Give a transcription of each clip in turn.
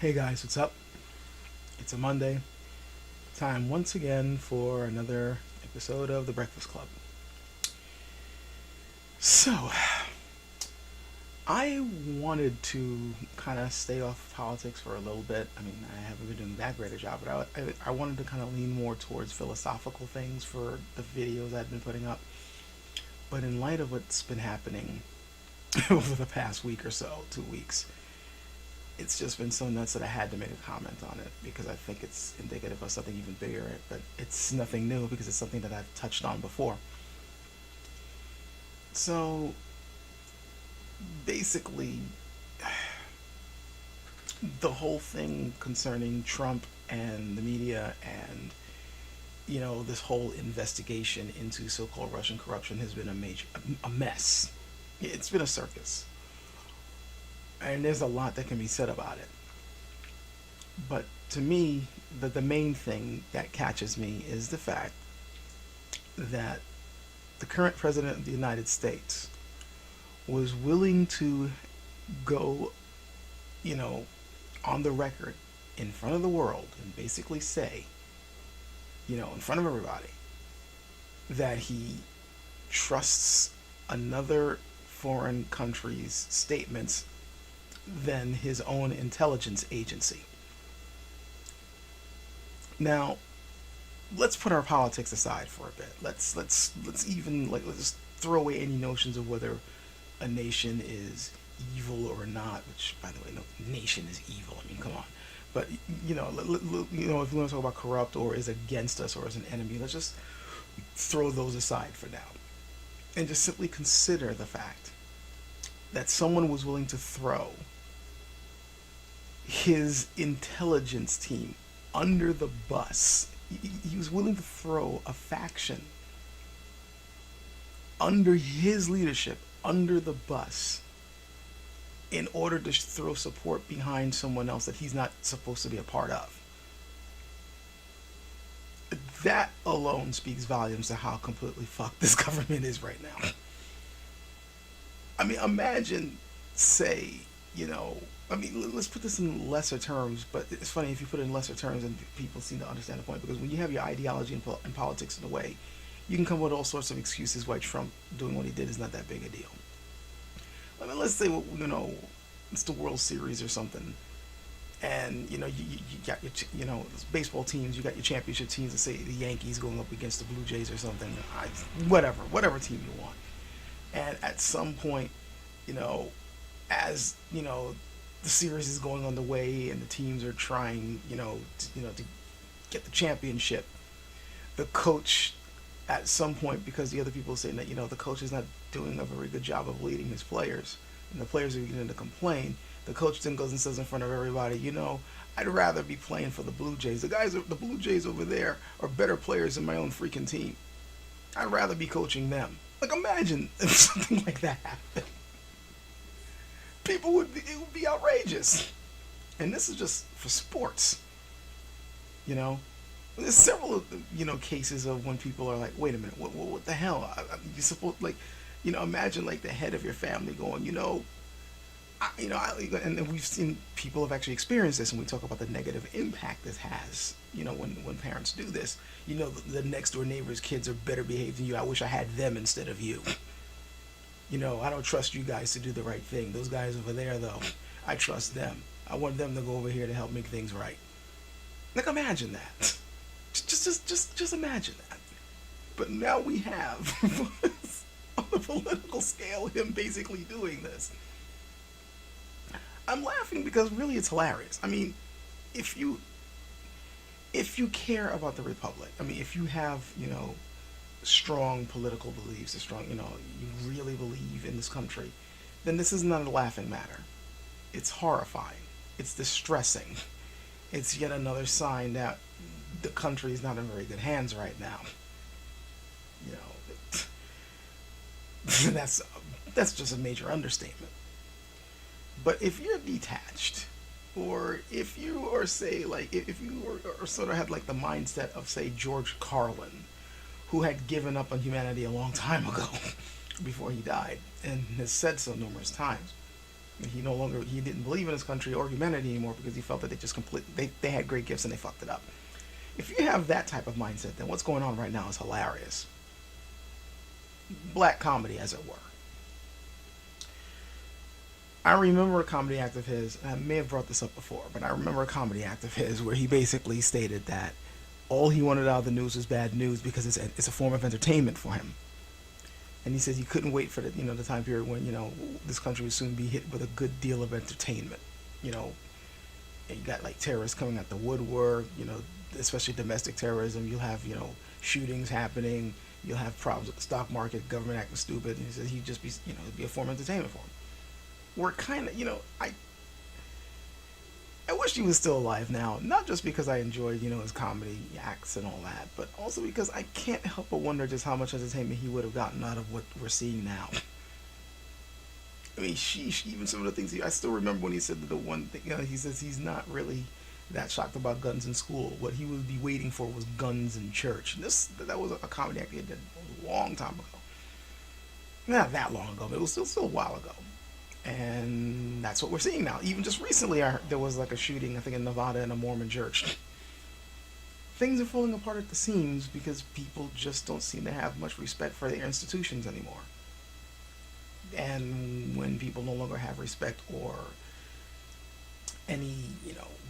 Hey guys, what's up? It's a Monday. Time once again for another episode of The Breakfast Club. So, I wanted to kind of stay off politics for a little bit. I mean, I haven't been doing that great a job, but I wanted to kind of lean more towards philosophical things for the videos I've been putting up. But in light of what's been happening over the past week or so, 2 weeks, it's just been so nuts that I had to make a comment on it because I think it's indicative of something even bigger. But it's nothing new because it's something that I've touched on before. So basically, the whole thing concerning Trump and the media and this whole investigation into so-called Russian corruption has been a mess. It's been a circus, and there's a lot that can be said about it. But to me, the main thing that catches me is the fact that the current president of the United States was willing to go, you know, on the record in front of the world and basically say, in front of everybody, that he trusts another foreign country's statements than his own intelligence agency. Now, let's put our politics aside for a bit. Let's throw away any notions of whether a nation is evil or not. Which, by the way, no nation is evil. I mean, come on. But if we want to talk about corrupt or is against us or is an enemy, let's just throw those aside for now and just simply consider the fact that someone was willing to throw his intelligence team under the bus. He was willing to throw a faction under his leadership under the bus in order to throw support behind someone else that he's not supposed to be a part of. That alone speaks volumes to how completely fucked this government is right now. I mean, imagine, say, let's put this in lesser terms, but it's funny if you put it in lesser terms and people seem to understand the point, because when you have your ideology and politics in the way, you can come up with all sorts of excuses why Trump doing what he did is not that big a deal. I mean, let's say, it's the World Series or something, and you got your baseball teams, you got your championship teams, let's say the Yankees going up against the Blue Jays or something, whatever team you want, and at some point, you know, as the series is going on the way and the teams are trying, to get the championship, the coach at some point, because the other people are saying that the coach is not doing a very good job of leading his players, and the players are beginning to complain. The coach then goes and says in front of everybody, I'd rather be playing for the Blue Jays. The Blue Jays over there are better players than my own freaking team. I'd rather be coaching them. Like, imagine if something like that happened. It would be outrageous. And this is just for sports. There's several cases of when people are like, wait a minute, what the hell? You supposed, like, imagine like the head of your family going, and we've seen people have actually experienced this, and we talk about the negative impact this has. When parents do this, the next door neighbor's kids are better behaved than you. I wish I had them instead of you. I don't trust you guys to do the right thing. Those guys over there, though, I trust them. I want them to go over here to help make things right. Like, imagine that. Just imagine that. But now we have, on the political scale, him basically doing this. I'm laughing because really it's hilarious. I mean, if you care about the republic, I mean, if you have strong political beliefs, you really believe in this country, then this is not a laughing matter. It's horrifying. It's distressing. It's yet another sign that the country is not in very good hands right now. You know, that's just a major understatement. But if you're detached, or if you are, say, like, if you or sort of had like the mindset of, say, George Carlin, who had given up on humanity a long time ago before he died, and has said so numerous times, He didn't believe in his country or humanity anymore because he felt that they had great gifts and they fucked it up. If you have that type of mindset, then what's going on right now is hilarious. Black comedy, as it were. I remember a comedy act of his, and I may have brought this up before, but I remember a comedy act of his where he basically stated that all he wanted out of the news was bad news because it's a form of entertainment for him. And he says he couldn't wait for the time period when this country would soon be hit with a good deal of entertainment. You know, and you got like terrorists coming out the woodwork. Especially domestic terrorism. You'll have shootings happening. You'll have problems with the stock market, government acting stupid. And he says he'd just be it'd be a form of entertainment for him. We're kind of I wish he was still alive now, not just because I enjoyed, his comedy acts and all that, but also because I can't help but wonder just how much entertainment he would have gotten out of what we're seeing now. I mean, sheesh, even some of the things I still remember when he said that the one thing, he says he's not really that shocked about guns in school. What he would be waiting for was guns in church. And that was a comedy act he did a long time ago. Not that long ago, but it was still a while ago. And that's what we're seeing now. Even just recently, there was like a shooting, I think in Nevada, in a Mormon church. Things are falling apart at the seams because people just don't seem to have much respect for their institutions anymore. And when people no longer have respect or any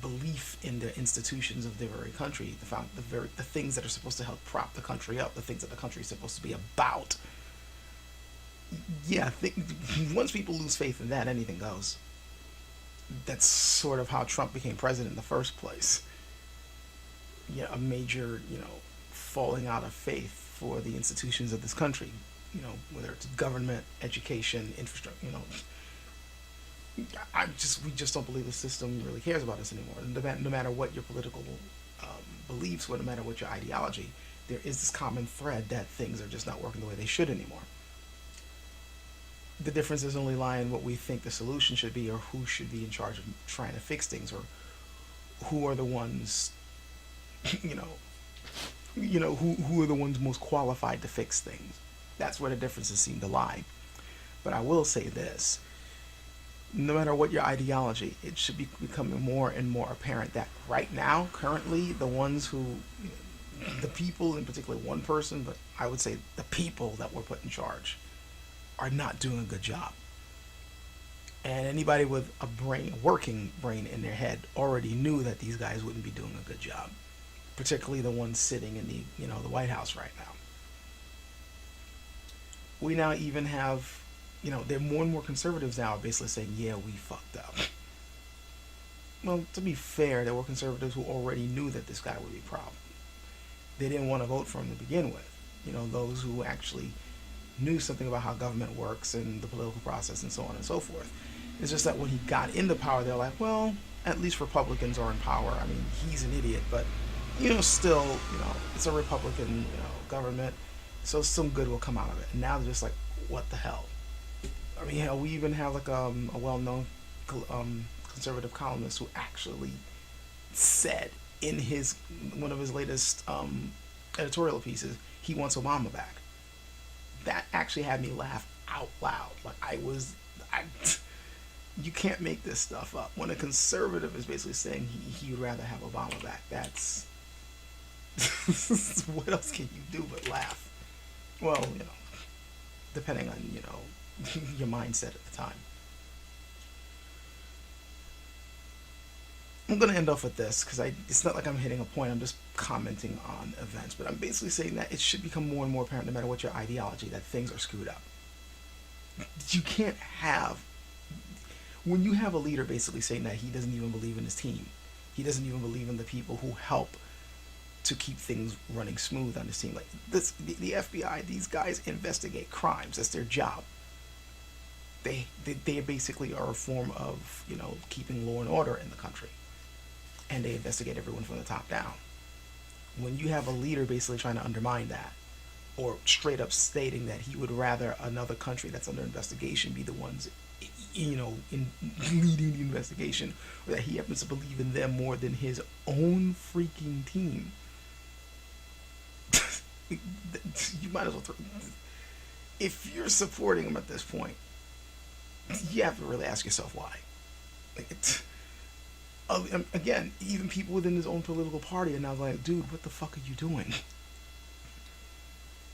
belief in the institutions of their very country, the things that are supposed to help prop the country up, the things that the country is supposed to be about, yeah, once people lose faith in that, anything goes. That's sort of how Trump became president in the first place. Yeah, a major, falling out of faith for the institutions of this country. Whether it's government, education, infrastructure. We just don't believe the system really cares about us anymore. No matter what your political beliefs, no matter what your ideology, there is this common thread that things are just not working the way they should anymore. The difference is only lie in what we think the solution should be, or who should be in charge of trying to fix things, or who are the ones, who are the ones most qualified to fix things. That's where the differences seem to lie. But I will say this: no matter what your ideology, it should be becoming more and more apparent that right now, currently, the people, in particular one person, but I would say the people that were put in charge, are not doing a good job. And anybody with a working brain in their head, already knew that these guys wouldn't be doing a good job. Particularly the ones sitting in the White House right now. We now even have, there are more and more conservatives now basically saying, yeah, we fucked up. Well, to be fair, there were conservatives who already knew that this guy would be a problem. They didn't want to vote for him to begin with. Those who actually knew something about how government works and the political process and so on and so forth. It's just that when he got into power, they're like, well, at least Republicans are in power. I mean, he's an idiot, but, still, it's a Republican, government, so some good will come out of it. And now they're just like, what the hell? I mean, hell, we even have like a well-known conservative columnist who actually said in one of his latest editorial pieces, he wants Obama back. That actually had me laugh out loud. Like you can't make this stuff up. When a conservative is basically saying he would rather have Obama back, that's what else can you do but laugh? Well, depending on your mindset at the time. I'm going to end off with this because it's not like I'm hitting a point. I'm just commenting on events. But I'm basically saying that it should become more and more apparent, no matter what your ideology, that things are screwed up. You can't have... When you have a leader basically saying that he doesn't even believe in his team, he doesn't even believe in the people who help to keep things running smooth on his team. Like the FBI, these guys investigate crimes. That's their job. They basically are a form of, keeping law and order in the country. And they investigate everyone from the top down. When you have a leader basically trying to undermine that, or straight up stating that he would rather another country that's under investigation be the ones, in leading the investigation, or that he happens to believe in them more than his own freaking team, you might as well if you're supporting him at this point, You have to really ask yourself why. Like, again, even people within his own political party are now like, dude, what the fuck are you doing?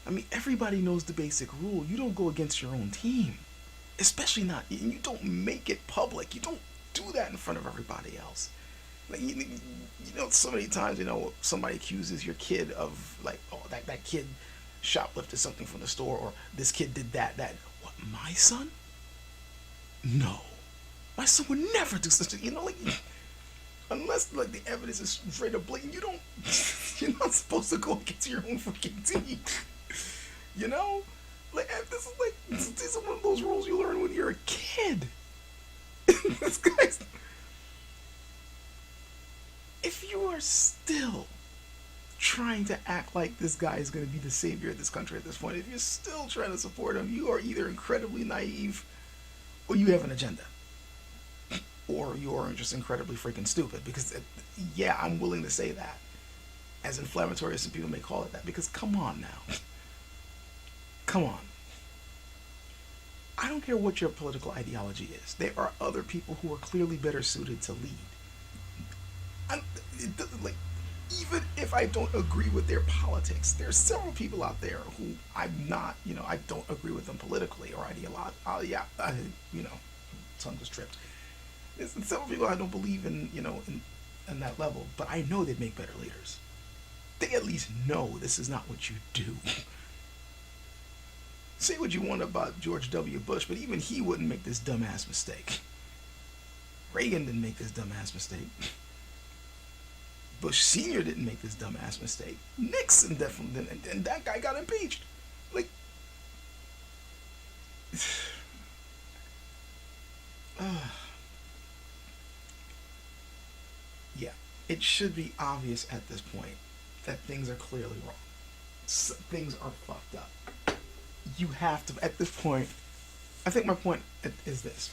I mean, everybody knows the basic rule. You don't go against your own team, especially not, and you don't make it public. You don't do that in front of everybody else. Like, so many times, somebody accuses your kid of, like, oh, that kid shoplifted something from the store, or this kid did that. What, my son? No. My son would never do such a, like, unless, like, the evidence is straight up blatant, you're not supposed to go against your own freaking team. You know? Like, these are one of those rules you learn when you're a kid. This guy's. If you are still trying to act like this guy is going to be the savior of this country at this point, if you're still trying to support him, you are either incredibly naive or you have an agenda. Or you are just incredibly freaking stupid. Because, yeah, I'm willing to say that. As inflammatory as some people may call it that. Because, come on now. Come on. I don't care what your political ideology is. There are other people who are clearly better suited to lead. Like, even if I don't agree with their politics, there's several people out there who I'm not, I don't agree with them politically or ideologically. Tongue was tripped. There's several people I don't believe in that level, but I know they'd make better leaders. They at least know this is not what you do. Say what you want about George W. Bush, but even he wouldn't make this dumbass mistake. Reagan didn't make this dumbass mistake. Bush Sr. didn't make this dumbass mistake. Nixon definitely didn't, and that guy got impeached. Like, yeah, it should be obvious at this point that things are clearly wrong. Things are fucked up. You have to, at this point, I think my point is this.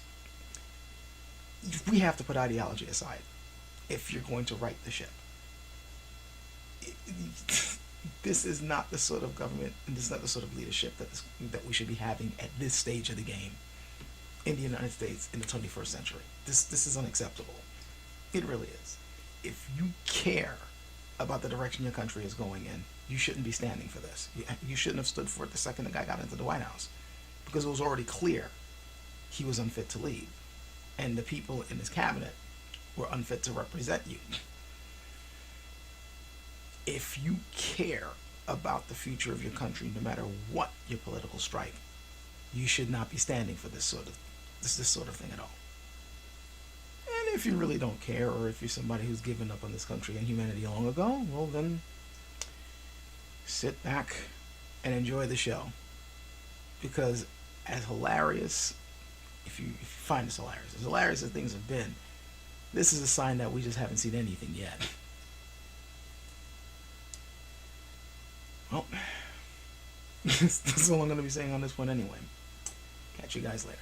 We have to put ideology aside if you're going to right the ship. This is not the sort of government, and this is not the sort of leadership that we should be having at this stage of the game in the United States in the 21st century. This is unacceptable. It really is. If you care about the direction your country is going in, you shouldn't be standing for this. You shouldn't have stood for it the second the guy got into the White House, because it was already clear he was unfit to lead, and the people in his cabinet were unfit to represent you. If you care about the future of your country, no matter what your political stripe, you should not be standing for this sort of thing at all. And if you really don't care, or if you're somebody who's given up on this country and humanity long ago, well then, sit back and enjoy the show. Because as hilarious, if you find this hilarious as things have been, this is a sign that we just haven't seen anything yet. Well, that's all I'm going to be saying on this one anyway. Catch you guys later.